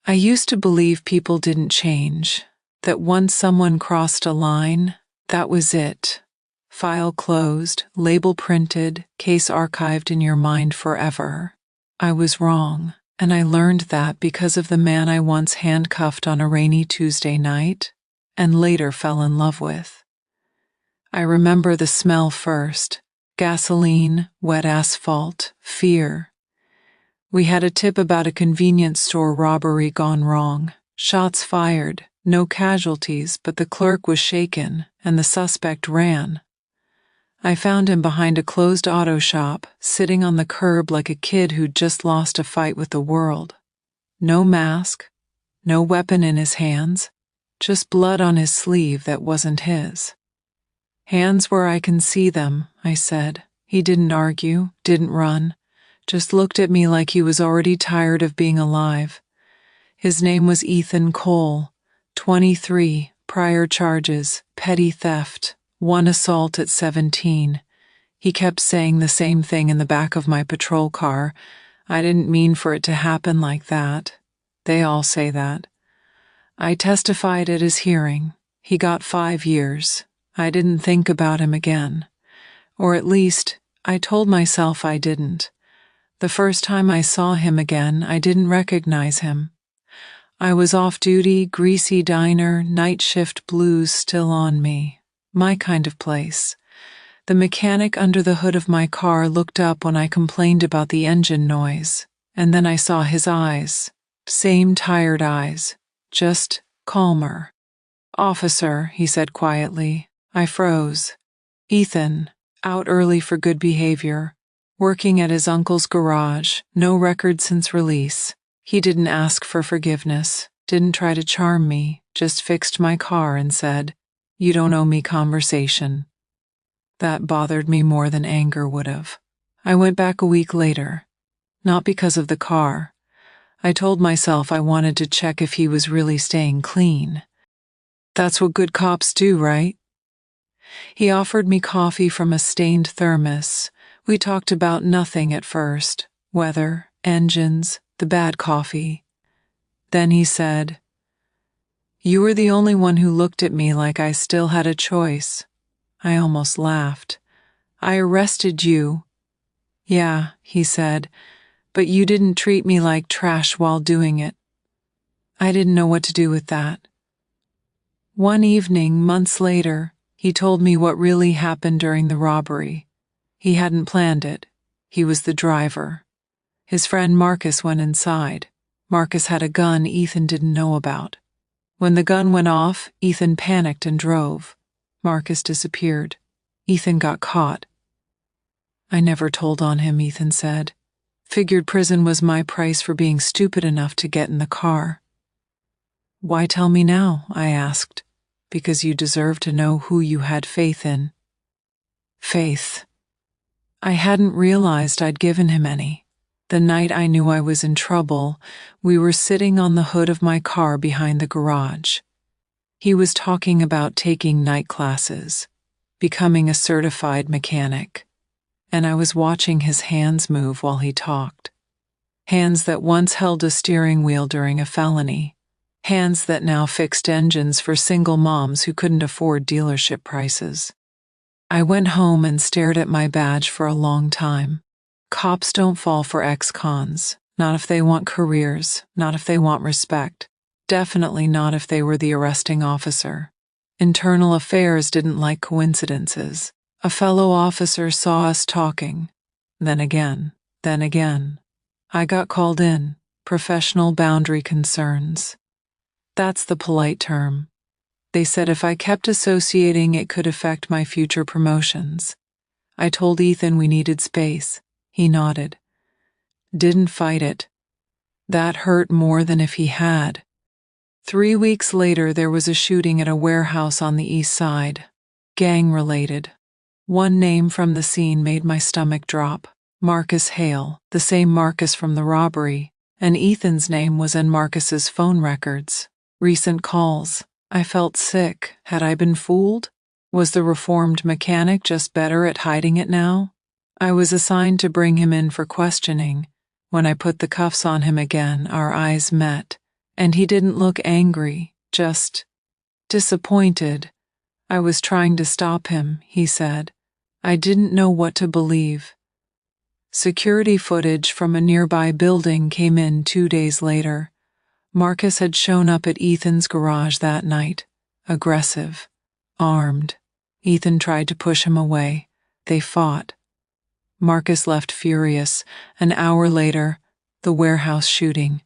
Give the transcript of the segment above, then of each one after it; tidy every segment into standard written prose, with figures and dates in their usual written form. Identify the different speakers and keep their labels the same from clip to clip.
Speaker 1: I used to believe people didn't change, that once someone crossed a line, that was it. File closed, label printed, case archived in your mind forever. I was wrong, and I learned that because of the man I once handcuffed on a rainy Tuesday night, and later fell in love with. I remember the smell first: gasoline, wet asphalt, fear. We had a tip about a convenience store robbery gone wrong. Shots fired, no casualties, but the clerk was shaken, and the suspect ran. I found him behind a closed auto shop, sitting on the curb like a kid who'd just lost a fight with the world. No mask, no weapon in his hands, just blood on his sleeve that wasn't his. "Hands where I can see them," I said. He didn't argue, didn't run, just looked at me like he was already tired of being alive. His name was Ethan Cole, 23, prior charges, petty theft, one assault at 17. He kept saying the same thing in the back of my patrol car. "I didn't mean for it to happen like that." They all say that. I testified at his hearing. He got 5 years. I didn't think about him again. Or at least, I told myself I didn't. The first time I saw him again, I didn't recognize him. I was off-duty, greasy diner, night shift blues still on me. My kind of place. The mechanic under the hood of my car looked up when I complained about the engine noise, and then I saw his eyes. Same tired eyes, just calmer. "Officer," he said quietly. I froze. "Ethan, out early for good behavior. Working at his uncle's garage, no record since release. He didn't ask for forgiveness, didn't try to charm me, just fixed my car and said, 'You don't owe me conversation.'" That bothered me more than anger would have. I went back a week later. Not because of the car. I told myself I wanted to check if he was really staying clean. That's what good cops do, right? He offered me coffee from a stained thermos. We talked about nothing at first: weather, engines, the bad coffee. Then he said, "You were the only one who looked at me like I still had a choice." I almost laughed. "I arrested you." "Yeah," he said, "but you didn't treat me like trash while doing it." I didn't know what to do with that. One evening, months later, he told me what really happened during the robbery. He hadn't planned it. He was the driver. His friend Marcus went inside. Marcus had a gun Ethan didn't know about. When the gun went off, Ethan panicked and drove. Marcus disappeared. Ethan got caught. "I never told on him," Ethan said. "Figured prison was my price for being stupid enough to get in the car." "Why tell me now?" I asked. "Because you deserve to know who you had faith in." Faith. I hadn't realized I'd given him any. The night I knew I was in trouble, we were sitting on the hood of my car behind the garage. He was talking about taking night classes, becoming a certified mechanic, and I was watching his hands move while he talked. Hands that once held a steering wheel during a felony. Hands that now fixed engines for single moms who couldn't afford dealership prices. I went home and stared at my badge for a long time. Cops don't fall for ex-cons, not if they want careers, not if they want respect, definitely not if they were the arresting officer. Internal affairs didn't like coincidences. A fellow officer saw us talking. Then again. I got called in. Professional boundary concerns. That's the polite term. They said if I kept associating, it could affect my future promotions. I told Ethan we needed space. He nodded. Didn't fight it. That hurt more than if he had. 3 weeks later, there was a shooting at a warehouse on the east side. Gang-related. One name from the scene made my stomach drop. Marcus Hale, the same Marcus from the robbery, and Ethan's name was in Marcus's phone records. Recent calls. I felt sick. Had I been fooled? Was the reformed mechanic just better at hiding it now? I was assigned to bring him in for questioning. When I put the cuffs on him again, our eyes met, And he didn't look angry, just disappointed. I was trying to stop him, he said. I didn't know what to believe. Security footage from a nearby building came in 2 days later. Marcus had shown up at Ethan's garage that night, aggressive, armed. Ethan tried to push him away. They fought. Marcus left furious. An hour later, the warehouse shooting.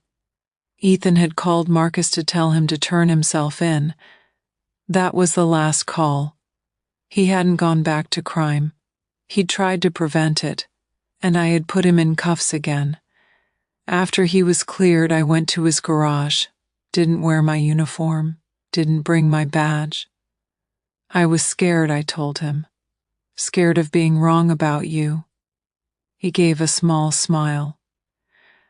Speaker 1: Ethan had called Marcus to tell him to turn himself in. That was the last call. He hadn't gone back to crime. He'd tried to prevent it, and I had put him in cuffs again. After he was cleared, I went to his garage, didn't wear my uniform, didn't bring my badge. I was scared, I told him. Scared of being wrong about you. He gave a small smile.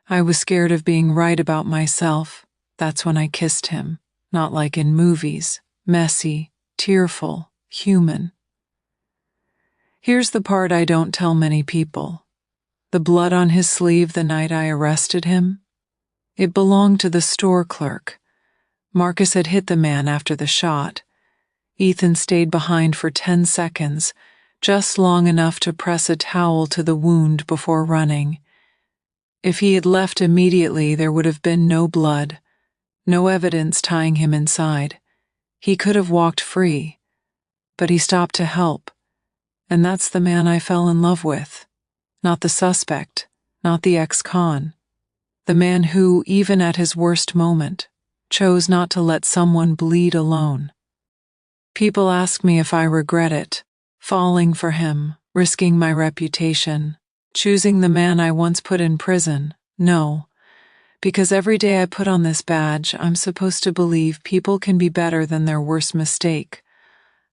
Speaker 1: I was scared of being right about myself. That's when I kissed him, not like in movies, messy, tearful, human. Here's the part I don't tell many people. The blood on his sleeve the night I arrested him? It belonged to the store clerk. Marcus had hit the man after the shot. Ethan stayed behind for 10 seconds, just long enough to press a towel to the wound before running. If he had left immediately, there would have been no blood, no evidence tying him inside. He could have walked free, but he stopped to help. And that's the man I fell in love with. Not the suspect, not the ex-con. The man who, even at his worst moment, chose not to let someone bleed alone. People ask me if I regret it, falling for him, risking my reputation, choosing the man I once put in prison. No, because every day I put on this badge, I'm supposed to believe people can be better than their worst mistake.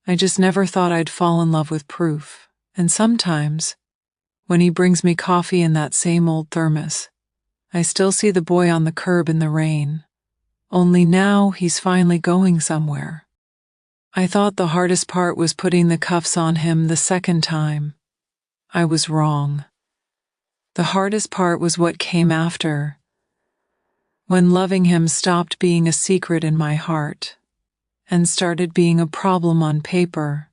Speaker 1: I just never thought I'd fall in love with proof. And sometimes, when he brings me coffee in that same old thermos, I still see the boy on the curb in the rain. Only now he's finally going somewhere. I thought the hardest part was putting the cuffs on him the second time. I was wrong. The hardest part was what came after, when loving him stopped being a secret in my heart and started being a problem on paper.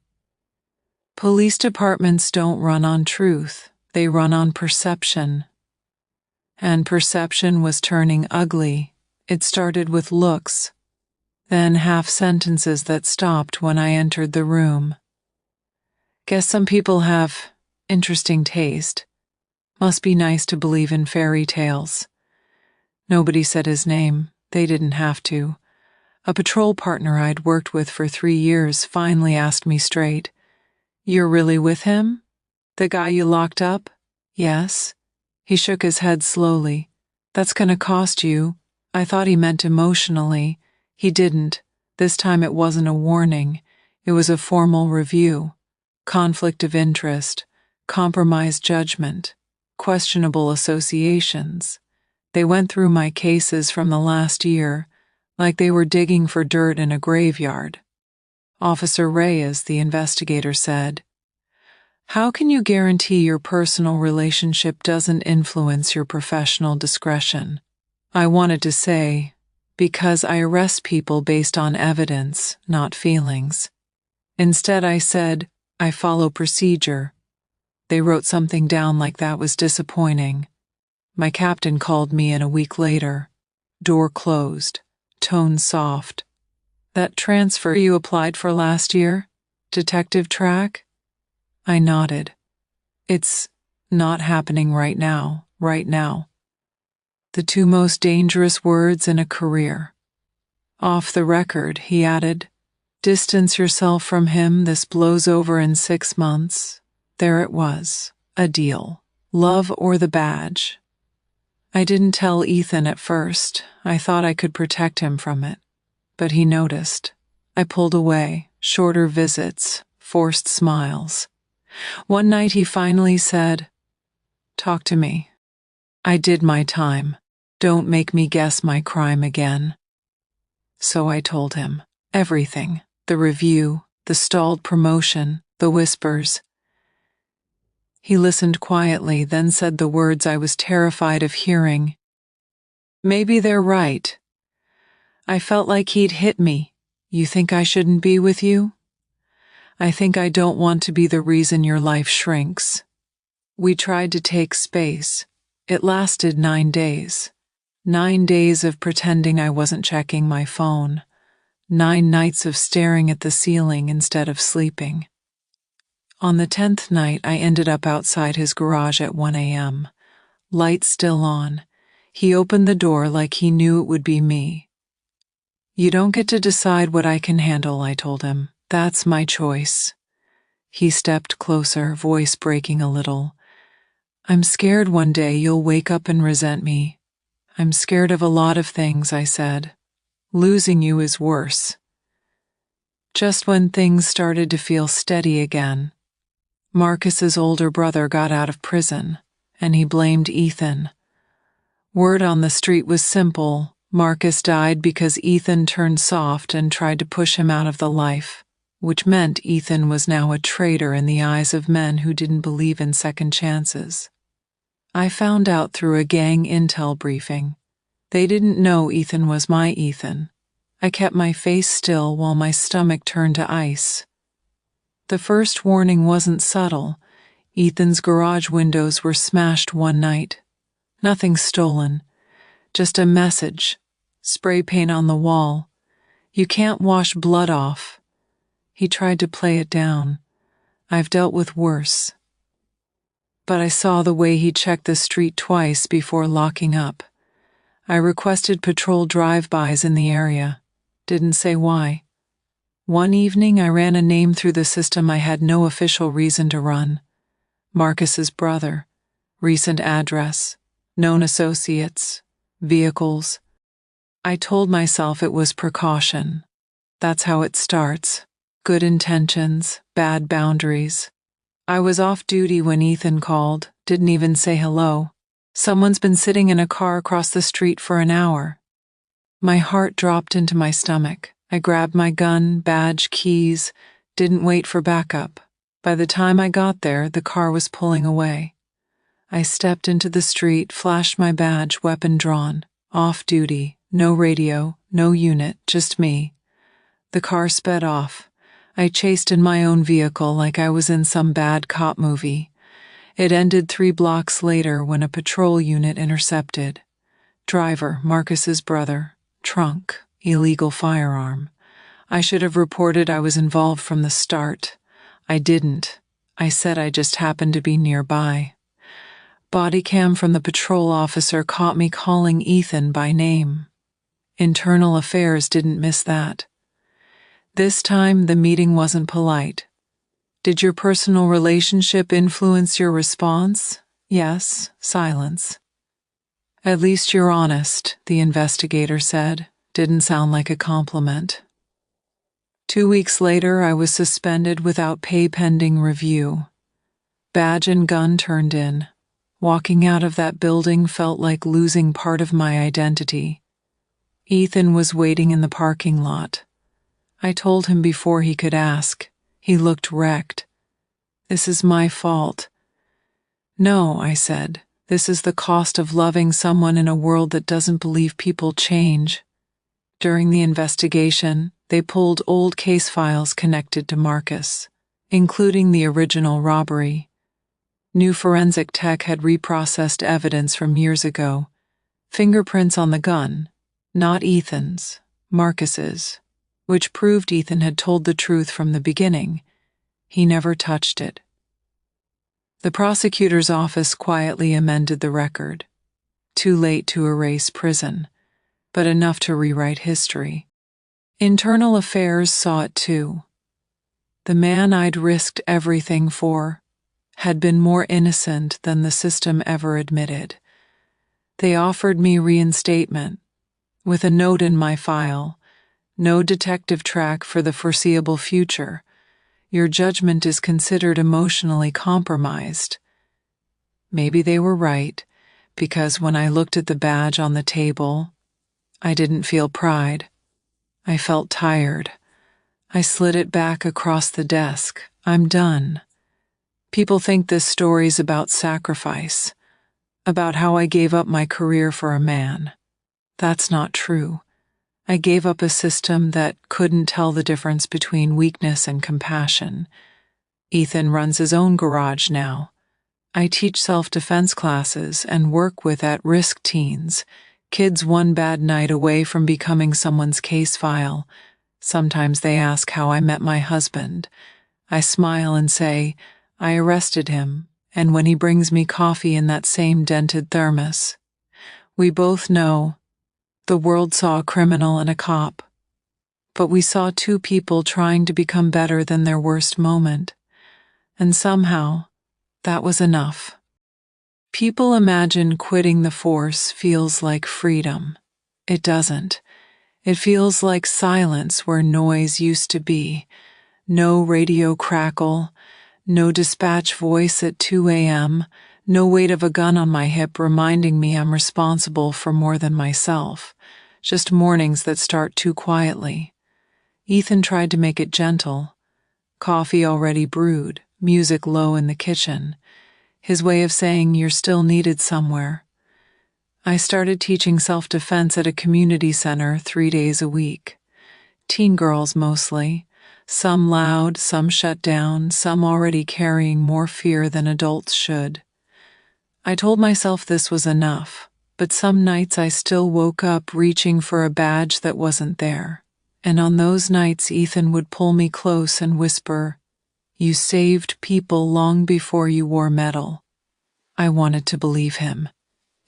Speaker 1: Police departments don't run on truth, they run on perception. And perception was turning ugly. It started with looks, then half sentences that stopped when I entered the room. Guess some people have interesting taste. Must be nice to believe in fairy tales. Nobody said his name. They didn't have to. A patrol partner I'd worked with for 3 years finally asked me straight, "You're really with him? The guy you locked up?" "Yes." He shook his head slowly. "That's gonna cost you." I thought he meant emotionally. He didn't. This time it wasn't a warning. It was a formal review. Conflict of interest, compromised judgment, questionable associations. They went through my cases from the last year, like they were digging for dirt in a graveyard. Officer Reyes, the investigator, said, "How can you guarantee your personal relationship doesn't influence your professional discretion?" I wanted to say, "Because I arrest people based on evidence, not feelings." Instead I said, "I follow procedure." They wrote something down like that was disappointing. My captain called me in a week later. Door closed, tone soft. "That transfer you applied for last year? Detective track?" I nodded. "It's not happening right now, right now." The 2 most dangerous words in a career. Off the record, he added, "Distance yourself from him, this blows over in 6 months." There it was, a deal. Love or the badge. I didn't tell Ethan at first. I thought I could protect him from it. But he noticed. I pulled away, shorter visits, forced smiles. One night he finally said, "Talk to me. I did my time. Don't make me guess my crime again." So I told him everything, the review, the stalled promotion, the whispers. He listened quietly, then said the words I was terrified of hearing. "Maybe they're right. I felt like he'd hit me. You think I shouldn't be with you? I think I don't want to be the reason your life shrinks. We tried to take space. It lasted 9 days. 9 days of pretending I wasn't checking my phone. 9 nights of staring at the ceiling instead of sleeping. On the 10th night, I ended up outside his garage at 1 a.m. Lights still on. He opened the door like he knew it would be me. You don't get to decide what I can handle, I told him. That's my choice. He stepped closer, voice breaking a little. I'm scared one day you'll wake up and resent me. I'm scared of a lot of things, I said. Losing you is worse. Just when things started to feel steady again, Marcus's older brother got out of prison, and he blamed Ethan. Word on the street was simple. Marcus died because Ethan turned soft and tried to push him out of the life, which meant Ethan was now a traitor in the eyes of men who didn't believe in second chances. I found out through a gang intel briefing. They didn't know Ethan was my Ethan. I kept my face still while my stomach turned to ice. The first warning wasn't subtle. Ethan's garage windows were smashed one night. Nothing stolen. Just a message. Spray paint on the wall. You can't wash blood off. He tried to play it down. I've dealt with worse. But I saw the way he checked the street twice before locking up. I requested patrol drive-bys in the area. Didn't say why. One evening I ran a name through the system I had no official reason to run. Marcus's brother. Recent address. Known associates. Vehicles. I told myself it was precaution. That's how it starts. Good intentions, bad boundaries. I was off duty when Ethan called, didn't even say hello. Someone's been sitting in a car across the street for an hour. My heart dropped into my stomach. I grabbed my gun, badge, keys, didn't wait for backup. By the time I got there, the car was pulling away. I stepped into the street, flashed my badge, weapon drawn. Off duty, no radio, no unit, just me. The car sped off. I chased in my own vehicle like I was in some bad cop movie. It ended 3 blocks later when a patrol unit intercepted. Driver, Marcus's brother. Trunk, illegal firearm. I should have reported I was involved from the start. I didn't. I said I just happened to be nearby. Body cam from the patrol officer caught me calling Ethan by name. Internal Affairs didn't miss that. This time, the meeting wasn't polite. Did your personal relationship influence your response? Yes, silence. At least you're honest, the investigator said. Didn't sound like a compliment. 2 weeks later, I was suspended without pay pending review. Badge and gun turned in. Walking out of that building felt like losing part of my identity. Ethan was waiting in the parking lot. I told him before he could ask. He looked wrecked. This is my fault. No, I said. This is the cost of loving someone in a world that doesn't believe people change. During the investigation, they pulled old case files connected to Marcus, including the original robbery. New forensic tech had reprocessed evidence from years ago. Fingerprints on the gun, not Ethan's, Marcus's, which proved Ethan had told the truth from the beginning. He never touched it. The prosecutor's office quietly amended the record. Too late to erase prison, but enough to rewrite history. Internal Affairs saw it too. The man I'd risked everything for had been more innocent than the system ever admitted. They offered me reinstatement, with a note in my file, no detective track for the foreseeable future. Your judgment is considered emotionally compromised. Maybe they were right, because when I looked at the badge on the table, I didn't feel pride. I felt tired. I slid it back across the desk. I'm done. People think this story's about sacrifice, about how I gave up my career for a man. That's not true. I gave up a system that couldn't tell the difference between weakness and compassion. Ethan runs his own garage now. I teach self-defense classes and work with at-risk teens, kids one bad night away from becoming someone's case file. Sometimes they ask how I met my husband. I smile and say, I arrested him, and when he brings me coffee in that same dented thermos. We both know the world saw a criminal and a cop, but we saw two people trying to become better than their worst moment. And somehow, that was enough. People imagine quitting the force feels like freedom. It doesn't. It feels like silence where noise used to be. No radio crackle, no dispatch voice at 2 a.m., no weight of a gun on my hip reminding me I'm responsible for more than myself. Just mornings that start too quietly. Ethan tried to make it gentle. Coffee already brewed, music low in the kitchen. His way of saying you're still needed somewhere. I started teaching self-defense at a community center 3 days a week. Teen girls mostly. Some loud, some shut down, some already carrying more fear than adults should. I told myself this was enough, but some nights I still woke up reaching for a badge that wasn't there. And on those nights Ethan would pull me close and whisper, "You saved people long before you wore metal." I wanted to believe him.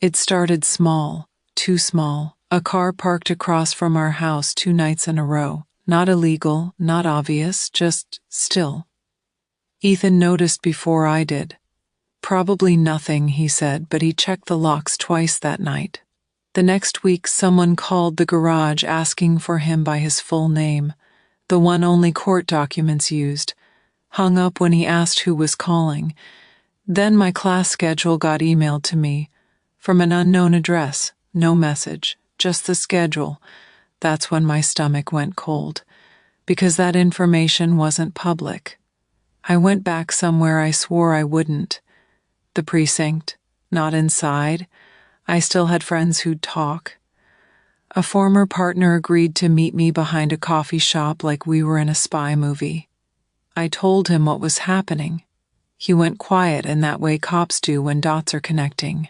Speaker 1: It started small, too small, a car parked across from our house 2 nights in a row. Not illegal, not obvious, just still. Ethan noticed before I did. Probably nothing, he said, but he checked the locks twice that night. The next week, someone called the garage asking for him by his full name, the one only court documents used, hung up when he asked who was calling. Then my class schedule got emailed to me from an unknown address, no message, just the schedule. That's when my stomach went cold, because that information wasn't public. I went back somewhere I swore I wouldn't. The precinct, not inside. I still had friends who'd talk. A former partner agreed to meet me behind a coffee shop like we were in a spy movie. I told him what was happening. He went quiet in that way cops do when dots are connecting.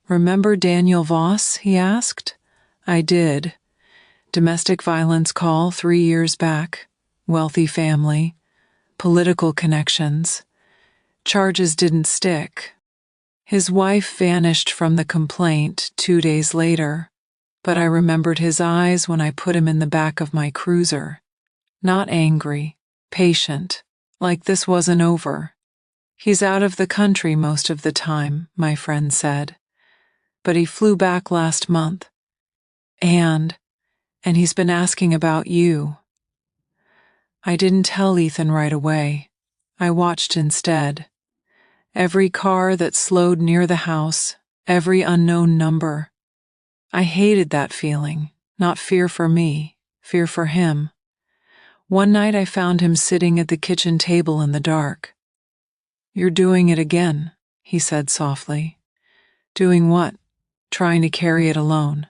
Speaker 1: "Remember Daniel Voss?" he asked. I did. Domestic violence call 3 years back. Wealthy family. Political connections. Charges didn't stick. His wife vanished from the complaint 2 days later, but I remembered his eyes when I put him in the back of my cruiser. Not angry, patient, like this wasn't over. He's out of the country most of the time, my friend said. But he flew back last month. And he's been asking about you. I didn't tell Ethan right away. I watched instead. Every car that slowed near the house, every unknown number. I hated that feeling, not fear for me, fear for him. One night I found him sitting at the kitchen table in the dark. "You're doing it again," he said softly. "Doing what?" "Trying to carry it alone."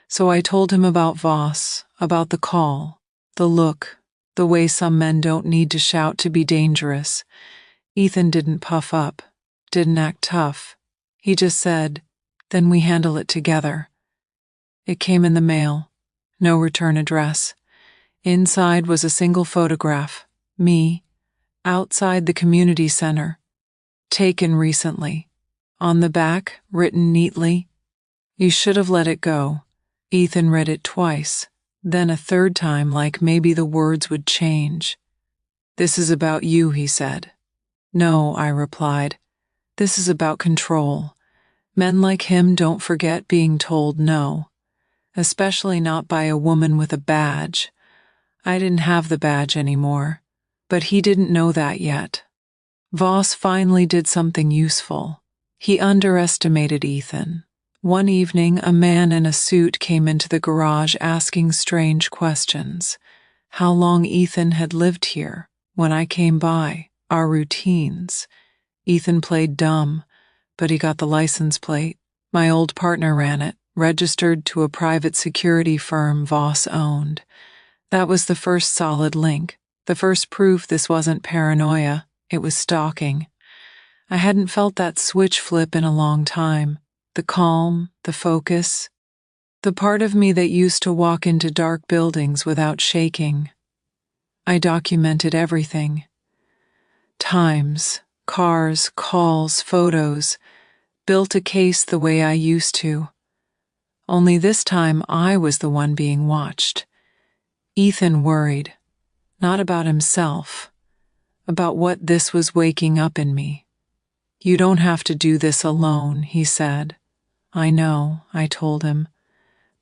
Speaker 1: So I told him about Voss, about the call, the look, the way some men don't need to shout to be dangerous. Ethan didn't puff up, didn't act tough. He just said, "Then we handle it together." It came in the mail, no return address. Inside was a single photograph, me, outside the community center, taken recently. On the back, written neatly, "You should have let it go." Ethan read it twice, then a third time like maybe the words would change. "This is about you," he said. "No," I replied. "This is about control. Men like him don't forget being told no, especially not by a woman with a badge." I didn't have the badge anymore, but he didn't know that yet. Voss finally did something useful. He underestimated Ethan. One evening, a man in a suit came into the garage asking strange questions. How long Ethan had lived here, when I came by, our routines. Ethan played dumb, but he got the license plate. My old partner ran it, registered to a private security firm Voss owned. That was the first solid link, the first proof this wasn't paranoia, it was stalking. I hadn't felt that switch flip in a long time. The calm, the focus, the part of me that used to walk into dark buildings without shaking. I documented everything. Times, cars, calls, photos, built a case the way I used to. Only this time I was the one being watched. Ethan worried, not about himself, about what this was waking up in me. "You don't have to do this alone," he said. "I know," I told him,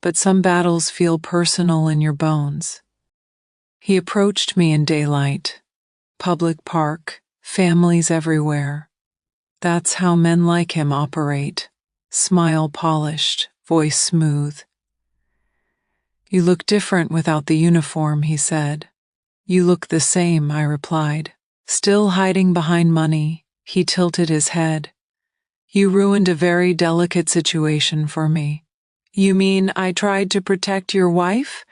Speaker 1: "but some battles feel personal in your bones." He approached me in daylight. Public park, families everywhere. That's how men like him operate. Smile polished, voice smooth. "You look different without the uniform," he said. "You look the same," I replied. Still hiding behind money, he tilted his head. "You ruined a very delicate situation for me." "You mean I tried to protect your wife?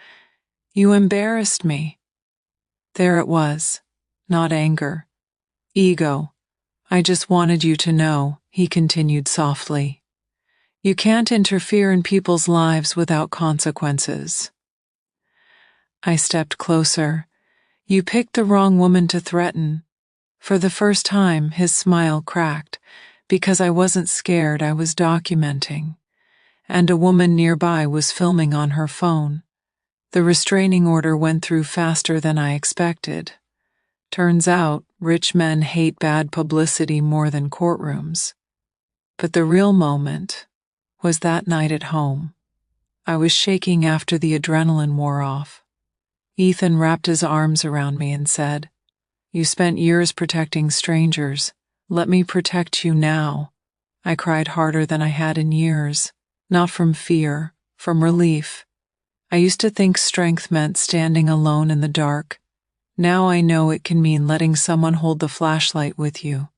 Speaker 1: You embarrassed me." There it was. Not anger. Ego. "I just wanted you to know," he continued softly. "You can't interfere in people's lives without consequences." I stepped closer. "You picked the wrong woman to threaten." For the first time, his smile cracked. Because I wasn't scared, I was documenting. And a woman nearby was filming on her phone. The restraining order went through faster than I expected. Turns out, rich men hate bad publicity more than courtrooms. But the real moment was that night at home. I was shaking after the adrenaline wore off. Ethan wrapped his arms around me and said, "You spent years protecting strangers. Let me protect you now." I cried harder than I had in years, not from fear, from relief. I used to think strength meant standing alone in the dark. Now I know it can mean letting someone hold the flashlight with you.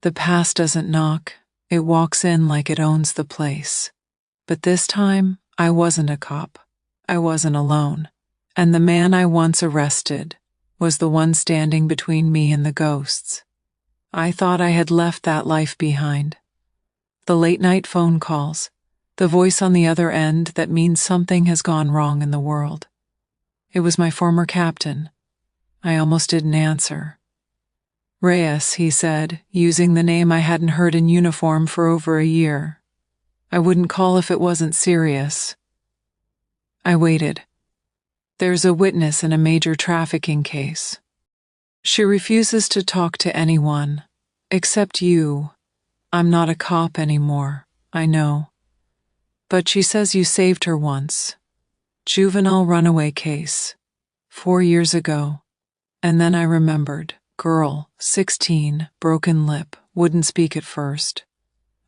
Speaker 1: The past doesn't knock, it walks in like it owns the place. But this time, I wasn't a cop. I wasn't alone. And the man I once arrested was the one standing between me and the ghosts. I thought I had left that life behind. The late-night phone calls, the voice on the other end that means something has gone wrong in the world. It was my former captain. I almost didn't answer. "Reyes," he said, using the name I hadn't heard in uniform for over a year. "I wouldn't call if it wasn't serious." I waited. "There's a witness in a major trafficking case. She refuses to talk to anyone, except you. I'm not a cop anymore, I know. But she says you saved her once. Juvenile runaway case. 4 years ago." And then I remembered. Girl, 16, broken lip, wouldn't speak at first.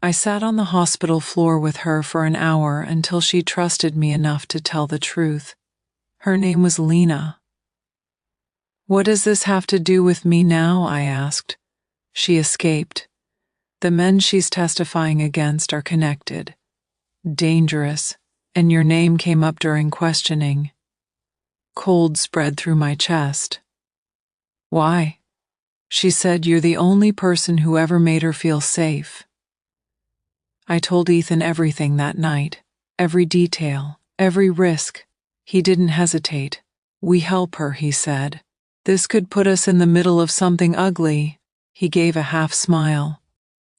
Speaker 1: I sat on the hospital floor with her for an hour until she trusted me enough to tell the truth. Her name was Lena. "What does this have to do with me now?" I asked. She escaped. "The men she's testifying against are connected. Dangerous. And your name came up during questioning." Cold spread through my chest. "Why?" She said, "You're the only person who ever made her feel safe." I told Ethan everything that night, every detail, every risk. He didn't hesitate. "We help her," he said. "This could put us in the middle of something ugly." He gave a half smile.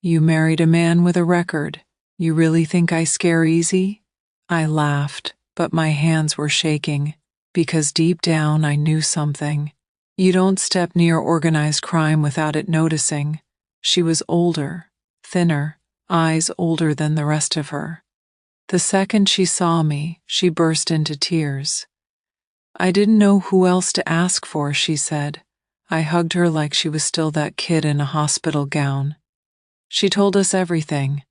Speaker 1: "You married a man with a record. You really think I scare easy?" I laughed, but my hands were shaking, because deep down I knew something. You don't step near organized crime without it noticing. She was older, thinner, eyes older than the rest of her. The second she saw me, she burst into tears. "I didn't know who else to ask for," she said. I hugged her like she was still that kid in a hospital gown. She told us everything.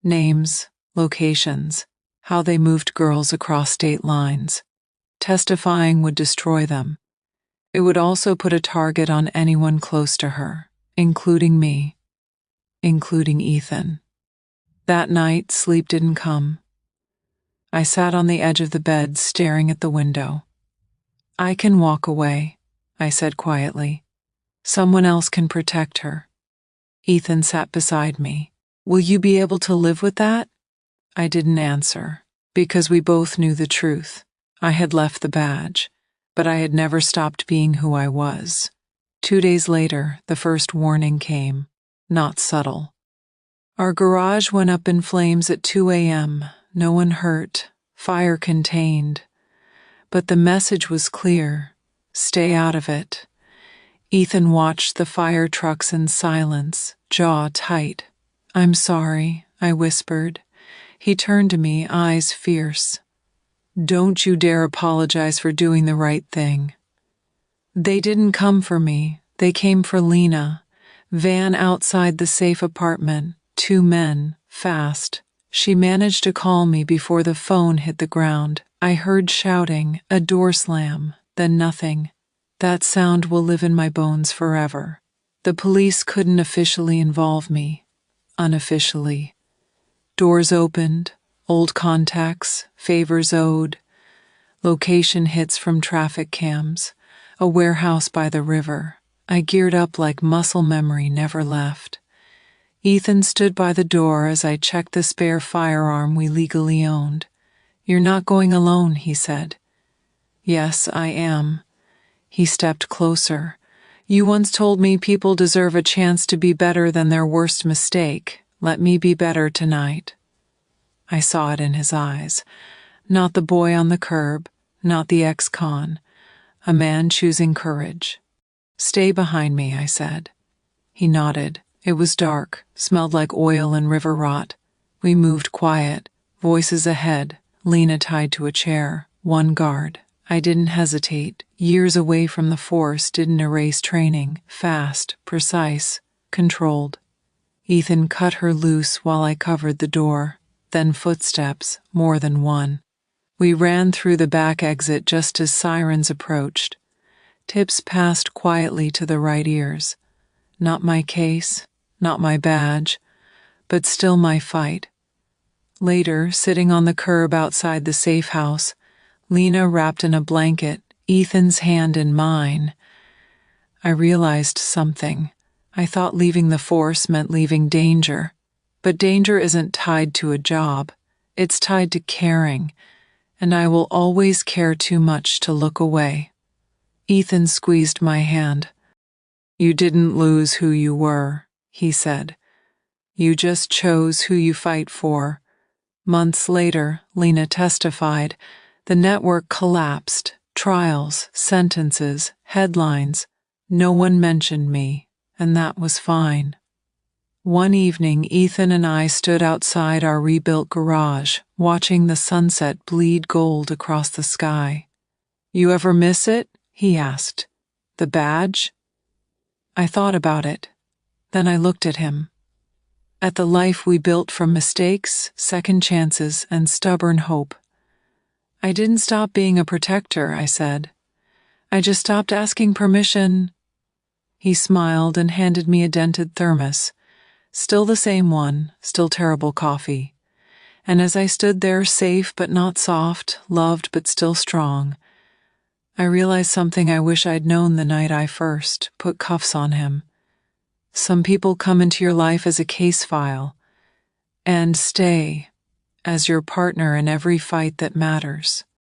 Speaker 1: Names, locations, how they moved girls across state lines. Testifying would destroy them. It would also put a target on anyone close to her, including me, including Ethan. That night, sleep didn't come. I sat on the edge of the bed, staring at the window. I can walk away, I said quietly. Someone else can protect her. Ethan sat beside me. Will you be able to live with that? I didn't answer, because we both knew the truth. I had left the badge, but I had never stopped being who I was. 2 days later, the first warning came, not subtle. Our garage went up in flames at 2 a.m. No one hurt, fire contained. But the message was clear: stay out of it. Ethan watched the fire trucks in silence, jaw tight. I'm sorry, I whispered. He turned to me, eyes fierce. Don't you dare apologize for doing the right thing. They didn't come for me. They came for Lena. Van outside the safe apartment. 2 men, fast. She managed to call me before the phone hit the ground. I heard shouting, a door slam, then nothing. That sound will live in my bones forever. The police couldn't officially involve me. Unofficially. Doors opened, old contacts, favors owed, location hits from traffic cams, a warehouse by the river. I geared up like muscle memory never left. Ethan stood by the door as I checked the spare firearm we legally owned. You're not going alone, he said. Yes, I am. He stepped closer. You once told me people deserve a chance to be better than their worst mistake. Let me be better tonight. I saw it in his eyes. Not the boy on the curb, not the ex-con. A man choosing courage. Stay behind me, I said. He nodded. It was dark, smelled like oil and river rot. We moved quiet, voices ahead, Lena tied to a chair, one guard. I didn't hesitate. Years away from the force didn't erase training. Fast, precise, controlled. Ethan cut her loose while I covered the door. Then footsteps, more than one. We ran through the back exit just as sirens approached. Tips passed quietly to the right ears. Not my case, not my badge, but still my fight. Later, sitting on the curb outside the safe house, Lena wrapped in a blanket, Ethan's hand in mine. I realized something. I thought leaving the force meant leaving danger. But danger isn't tied to a job. It's tied to caring, and I will always care too much to look away. Ethan squeezed my hand. You didn't lose who you were, he said. You just chose who you fight for. Months later, Lena testified, the network collapsed. Trials, sentences, headlines. No one mentioned me, and that was fine. One evening, Ethan and I stood outside our rebuilt garage, watching the sunset bleed gold across the sky. You ever miss it? He asked. The badge? I thought about it. Then I looked at him. At the life we built from mistakes, second chances, and stubborn hope. I didn't stop being a protector, I said. I just stopped asking permission. He smiled and handed me a dented thermos. Still the same one, still terrible coffee. And as I stood there, safe but not soft, loved but still strong, I realized something I wish I'd known the night I first put cuffs on him. Some people come into your life as a case file, and stay as your partner in every fight that matters.